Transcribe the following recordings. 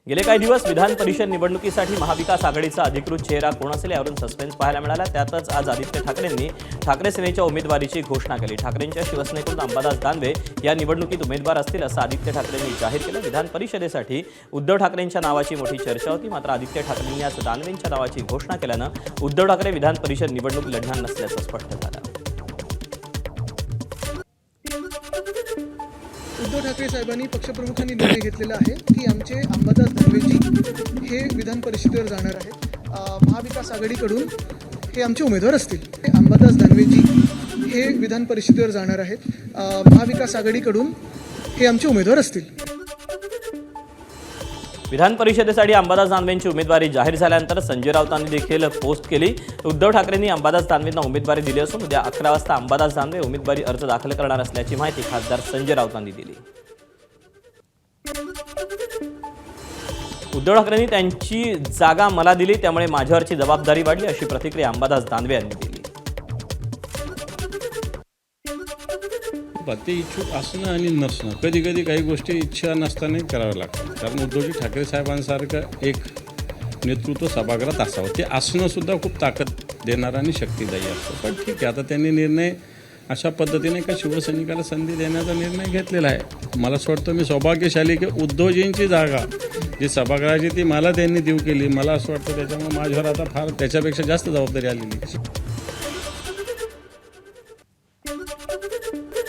गेले काही दिवस विधान परिषद निवडणुकीसाठी महाविकास आघाडीचा अधिकृत चेहरा कोण असेल यावरून सस्पेन्स पाहायला मिळाला। त्यातच आज आदित्य ठाकरेंनी ठाकरे सेनेच्या उमेदवारीची घोषणा केली। ठाकरेंच्या शिवसेनेकडून अंबादास दानवे या निवडणुकीत उमेदवार असतील असं आदित्य ठाकरेंनी जाहीर केलं। विधान परिषदेसाठी उद्धव ठाकरेंच्या नावाची मोठी चर्चा होती, मात्र आदित्य ठाकरेंनी आज दानवेंच्या नावाची घोषणा केल्यानं उद्धव ठाकरे विधान परिषद निवडणूक लढणार नसल्याचं स्पष्ट झालं। उद्धव ठाकरे साहेबांनी पक्षप्रमुखांनी निर्णय घेतलेला आहे की आमचे अंबादास दानवेजी हे विधान परिषदेवर जाणार आहेत। महाविकास आघाडीकडून हे आमचे उमेदवार असतील। अंबादास दानवेजी हे विधान परिषदेवर जाणार आहेत। महाविकास आघाडीकडून हे आमचे उमेदवार असतील। विधान परिषदेसाठी अंबादास दानवेंची उमेदवारी जाहीर झाल्यानंतर संजय राऊतांनी देखील पोस्ट केली। उद्धव ठाकरेंनी अंबादास दानवेंना उमेदवारी दिली असून उद्या 11 वाजता अंबादास दानवे उमेदवारी अर्ज दाखल करणार असल्याची माहिती खासदार संजय राऊतांनी दिली। उद्धव ठाकरेंनी त्यांची जागा मला दिली, त्यामुळे माझ्यावरची जबाबदारी वाढली अशी प्रतिक्रिया अंबादास दानवे यांनी दिली। ते इच्छुक असणं आणि नसणं, कधी कधी काही गोष्टी इच्छा नसताना कराव्या लागतात। कारण उद्धवजी ठाकरे साहेबांसारखं एक नेतृत्व सभागृहात असावं, ते असणं सुद्धा खूप ताकद देणारं आणि शक्तिदायी असतं। पण ठीक आहे, आता त्यांनी निर्णय अशा पद्धतीने का शिवसैनिकाला संधी देण्याचा निर्णय घेतलेला आहे। मला असं वाटतं मी सौभाग्यशाली की उद्धवजींची जागा जी सभागृहाची ती मला त्यांनी देऊ केली। मला असं वाटतं त्याच्यामुळे माझ्यावर आता फार त्याच्यापेक्षा जास्त जबाबदारी आलेली आहे।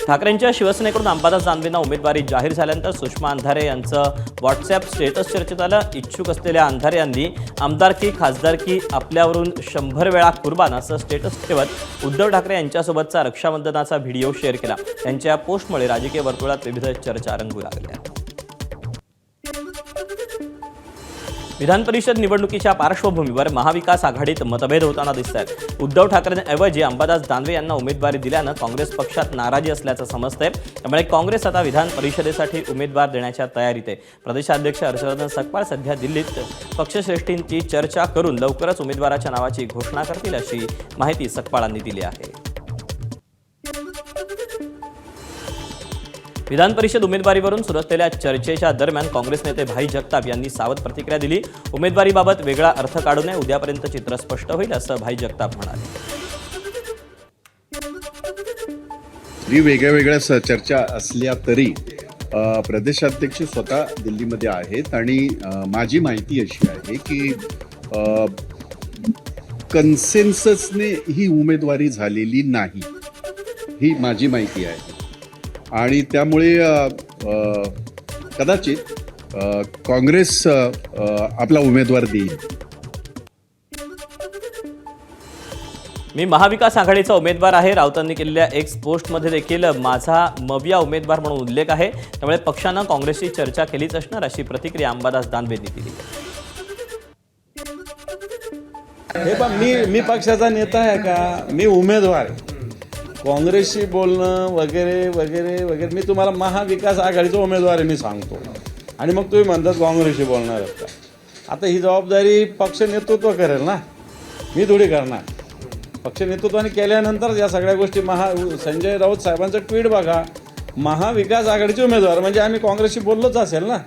ठाकरेंच्या शिवसेनेकडून अंबादास दानवेंना उमेदवारी जाहीर झाल्यानंतर सुषमा अंधारे यांचं व्हॉट्सअॅप स्टेटस चर्चेत आलं। इच्छुक असलेल्या अंधारे यांनी आमदारकी खासदारकी आपल्यावरून 100 वेळा कुर्बान असं स्टेटस ठेवत उद्धव ठाकरे यांच्यासोबतचा रक्षाबंधनाचा व्हिडिओ शेअर केला। त्यांच्या पोस्टमुळे राजकीय वर्तुळात विविध चर्चा रंगू लागल्या। विधान परिषद निवडणुकीच्या पार्श्वभूमीवर महाविकास आघाडीत मतभेद होताना दिसत आहेत। उद्धव ठाकरेंऐवजी अंबादास दानवे यांना उमेदवारी दिल्यानं काँग्रेस पक्षात नाराजी असल्याचं समजतंय। त्यामुळे काँग्रेस आता विधान परिषदेसाठी उमेदवार देण्याच्या तयारीत आहे। प्रदेशाध्यक्ष हर्षवर्धन सकपाळ सध्या दिल्लीत पक्षश्रेष्ठींची चर्चा करून लवकरच उमेदवाराच्या नावाची घोषणा करतील अशी माहिती सकपाळांनी दिली आहे। विधान परिषद उमेदवारीवरून सुरू असलेल्या चर्चेच्या दरम्यान काँग्रेस नेते भाई जगताप यांनी सावध प्रतिक्रिया दिली। उमेदवारीबाबत वेगळा अर्थ काढू नये, उद्यापर्यंत चित्र स्पष्ट होईल असं भाई जगताप म्हणाले। वेगळ्या वेगळ्या चर्चा असल्या तरी प्रदेशाध्यक्ष स्वतः दिल्लीमध्ये आहेत आणि माझी माहिती अशी आहे की कन्सेन्ससने ही उमेदवारी झालेली नाही, ही माझी माहिती आहे। आणि त्यामुळे कदाचित काँग्रेस आपला उमेदवार देईल। मी महाविकास आघाडीचा उमेदवार आहे। राऊतांनी केलेल्या एक्स पोस्टमध्ये देखील माझा मविया उमेदवार म्हणून उल्लेख आहे। त्यामुळे पक्षानं काँग्रेसची चर्चा केलीच असणार अशी प्रतिक्रिया अंबादास दानवेंनी दिली। हे पण मी पक्षाचा नेता आहे का? मी उमेदवार आहे। काँग्रेसशी बोलणं वगैरे वगैरे वगैरे, मी तुम्हाला महाविकास आघाडीचा उमेदवार आहे मी सांगतो, आणि मग तुम्ही म्हणतात काँग्रेसशी बोलणार आहेत का? आता ही जबाबदारी पक्ष नेतृत्व करेल ना, मी थोडी करणार। पक्ष नेतृत्वाने केल्यानंतर या सगळ्या गोष्टी संजय राऊत साहेबांचं ट्विट बघा, महाविकास आघाडीचे उमेदवार म्हणजे आम्ही काँग्रेसशी बोललोच असेल ना।